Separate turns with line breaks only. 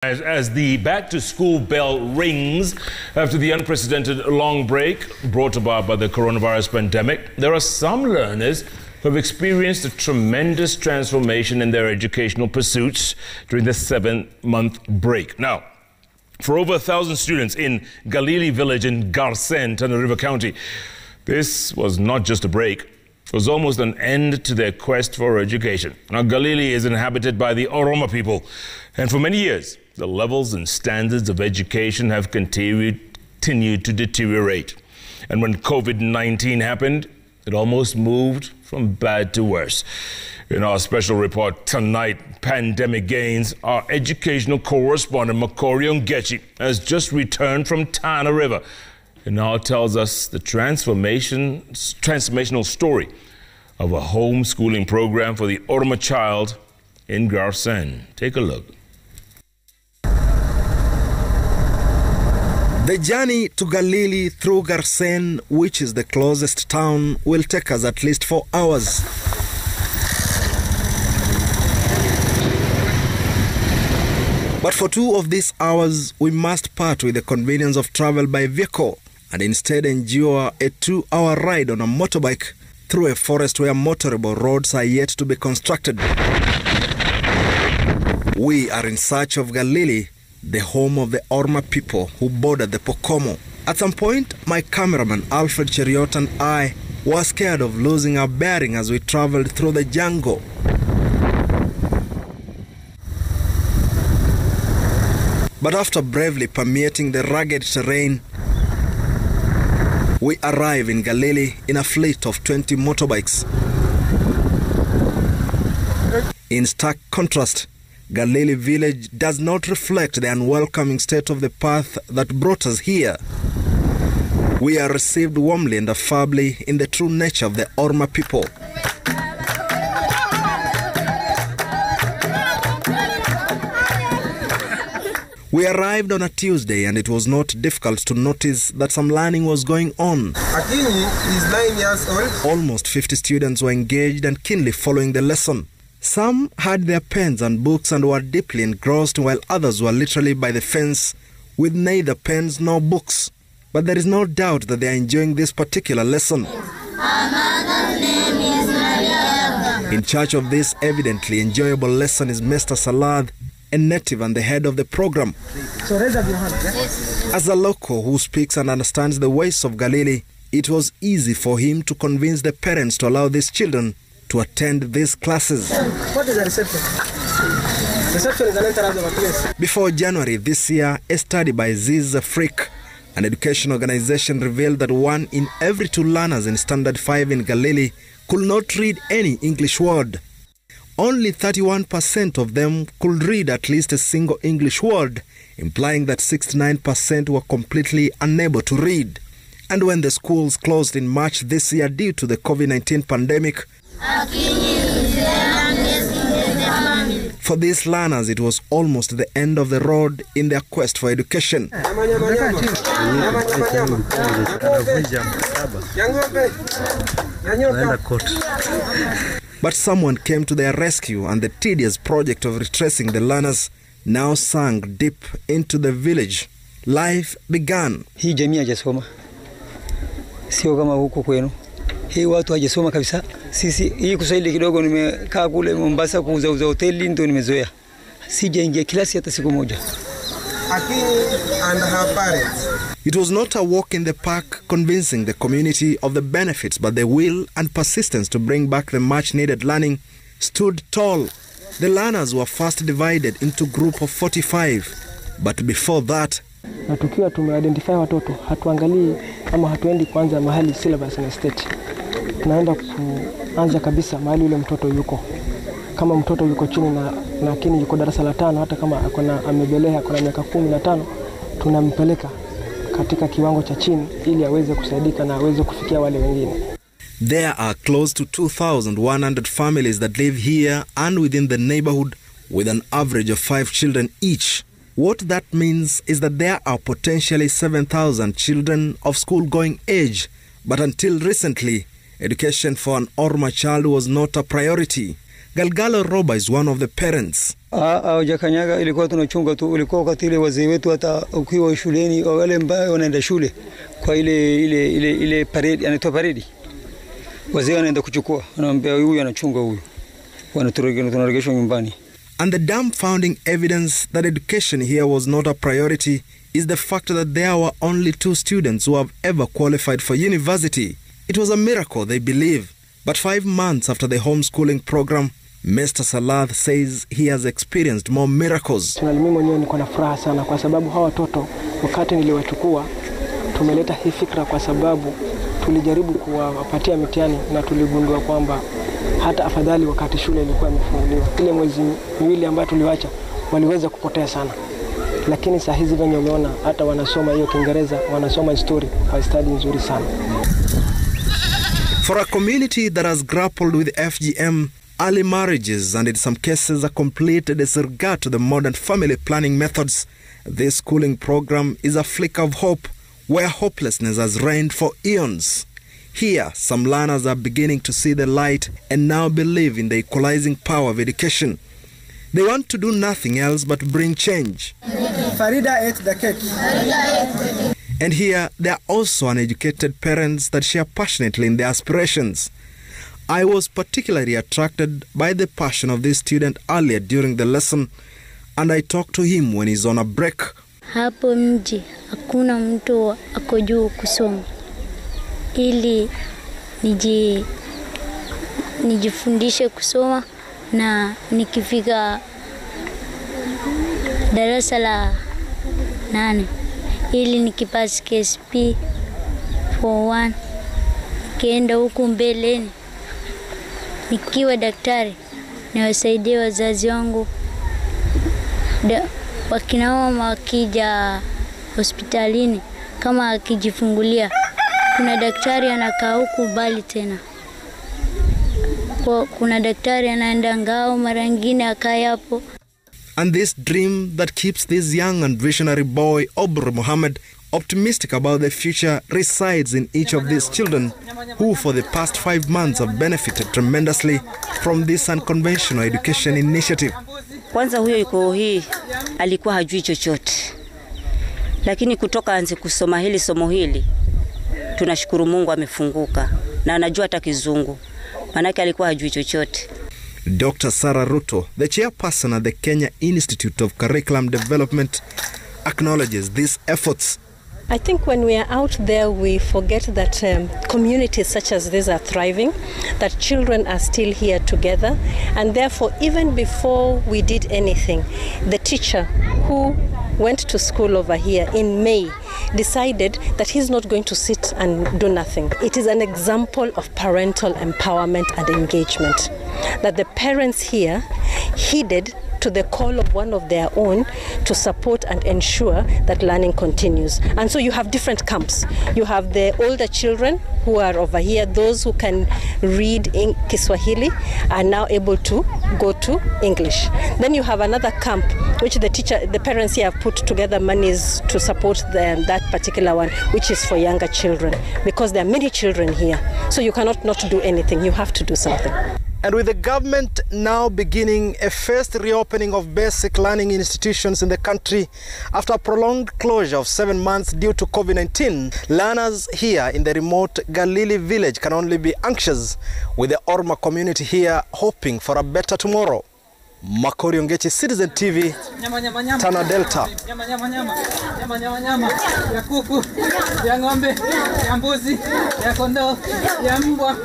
As the back-to-school bell rings after the unprecedented long break brought about by the coronavirus pandemic, there are some learners who have experienced a tremendous transformation in their educational pursuits during the 7-month break. Now, for over 1,000 students in Galili Village in Garsen, Tana River County, this was not just a break. It was almost an end to their quest for education. Now, Galili is inhabited by the Orma people, and for many years, the levels and standards of education have continued to deteriorate. And when COVID-19 happened, it almost moved from bad to worse. In our special report tonight, Pandemic Gains, our educational correspondent Makori Ongechi has just returned from Tana River and now tells us the transformational story of a homeschooling program for the Orma child in Garsen. Take a look.
The journey to Galili through Garsen, which is the closest town, will take us at least 4 hours. But for 2 of these hours, we must part with the convenience of travel by vehicle and instead endure a 2-hour ride on a motorbike through a forest where motorable roads are yet to be constructed. We are in search of Galili, the home of the Orma people who border the Pokomo. At some point, my cameraman Alfred Cheriot and I were scared of losing our bearing as we traveled through the jungle. But after bravely permeating the rugged terrain, we arrive in Galili in a fleet of 20 motorbikes. In stark contrast, Galili Village does not reflect the unwelcoming state of the path that brought us here. We are received warmly and affably in the true nature of the Orma people. We arrived on a Tuesday and it was not difficult to notice that some learning was going on.
Akini is 9 years old.
Almost 50 students were engaged and keenly following the lesson. Some had their pens and books and were deeply engrossed, while others were literally by the fence with neither pens nor books. But there is no doubt that they are enjoying this particular lesson. In charge of this evidently enjoyable lesson is Mr. Salad, a native and the head of the program.
So raise up your hand.
As a local who speaks and understands the ways of Galili, it was easy for him to convince the parents to allow these children to attend these classes.
What is the reception? Reception is an entrance of a place.
Before January this year, a study by Ziz Freak, an education organization, revealed that 1 in every 2 learners in Standard 5 in Galili could not read any English word. Only 31% of them could read at least a single English word, implying that 69% were completely unable to read. And when the schools closed in March this year due to the COVID-19 pandemic, for these learners, it was almost the end of the road in their quest for education. But someone came to their rescue, and the tedious project of retracing the learners now sank deep into the village. Life began.
Hii jamii hajasoma. Sio kama huko kwenu. Hii watu hajasoma kabisa. Sisi hii Kiswahili kidogo nimekaa kule Mombasa kuuza hoteli ndio nimezoea. Sijaingia klasi hata siku moja.
Akini and her parents.
It was not a walk in the park convincing the community of the benefits, but the will and persistence to bring back the much-needed learning stood tall. The learners were first divided into a group of 45, but before that,
na tukiwa tumeidentify watoto, hatuangalii ama hatuendi kwanza mahali syllabus na state. Tunaenda kuanza kabisa mahali yule mtoto yuko. Kama mtoto yuko chini na lakini yuko darasa la 5, hata kama amebelea akona miaka 15, tunampeleka katika kiwango cha chini ili aweze kusaidika na aweze kufikia wale wengine.
There are close to 2,100 families that live here and within the neighborhood with an average of 5 children each. What that means is that there are potentially 7,000 children of school-going age, but until recently, education for an Orma child was not a priority. Galgalo Roba is one of the parents.
Jakanyaga ilikuwa tunachunga tu, ulikuwa wakati ile wazee wetu hata ukiwa shuleni wale ambao wanaenda shule kwa ile parade, anaitwa parade. Wazee wanaenda kuchukua, wanaambia huyu anachunga huyu. Wanaturejeshwa nyumbani.
And the dumbfounding evidence that education here was not a priority is the fact that there were only 2 students who have ever qualified for university. It was a miracle, they believe. But 5 months after the homeschooling program, Mr. Salath says he has experienced more miracles.
Mimi mwenyewe niko na furaha sana kwa sababu hawa watoto wakati niliwachukua tumeleta hii fikra kwa sababu tulijaribu kuwapatia mitihani na tuligundua kwamba hata afadhali wakati shule ilikuwa imefunguliwa. Ile mwezi miwili ambayo tuliwacha waliweza kupotea sana. Lakini saa hizi venye umeona hata wanasoma hiyo Kiingereza, wanasoma history kwa study nzuri sana.
For a community that has grappled with FGM, early marriages and in some cases a complete disregard to the modern family planning methods, this schooling program is a flicker of hope where hopelessness has reigned for eons. Here, some learners are beginning to see the light and now believe in the equalizing power of education. They want to do nothing else but bring change.
Farida ate the cake.
And here, there are also uneducated parents that share passionately in their aspirations. I was particularly attracted by the passion of this student earlier during the lesson, and I talked to him when he's on a break.
Hapo mji hakuna mtu ako juu kusoma. Ili nijifundishe kusoma na nikifika darasa la 8 ili nikipasi KSP for 1 kienda huku mbeleni nikiwa daktari niwasaidie wazazi wangu wakina mama wakija hospitalini kama akijifungulia kuna daktari anakaa huku mbali tena. Kuna daktari anaenda ngao mara nyingine akae hapo.
And this dream that keeps this young and visionary boy, Obr Mohammed, optimistic about the future resides in each of these children who for the past 5 months have benefited tremendously from this unconventional education initiative.
Kwanza huyo yuko hii alikuwa hajui chochote. Lakini kutoka anze kusoma hili somo hili tunashukuru Mungu amefunguka na anajua hata Kizungu. Manake alikuwa hajui chochote.
Dr. Sarah Ruto, the chairperson at the Kenya Institute of Curriculum Development, acknowledges these efforts.
I think when we are out there, we forget that communities such as this are thriving, that children are still here together, and therefore, even before we did anything, the teacher who went to school over here in May decided that he's not going to sit and do nothing. It is an example of parental empowerment and engagement, that the parents here heeded to the call of one of their own to support and ensure that learning continues. And so you have different camps. You have the older children who are over here, those who can read in Kiswahili are now able to go to English. Then you have another camp which the parents here have put together monies to support that particular one, which is for younger children, because there are many children here. So you cannot not do anything, you have to do something.
And with the government now beginning a first reopening of basic learning institutions in the country after a prolonged closure of 7 months due to COVID-19, learners here in the remote Galili Village can only be anxious, with the Orma community here hoping for a better tomorrow. Makori Ongechi, Citizen TV, Tana Delta.
Ya kuku, ya ng'ombe, ya mbuzi, ya kondoo, ya mbwa.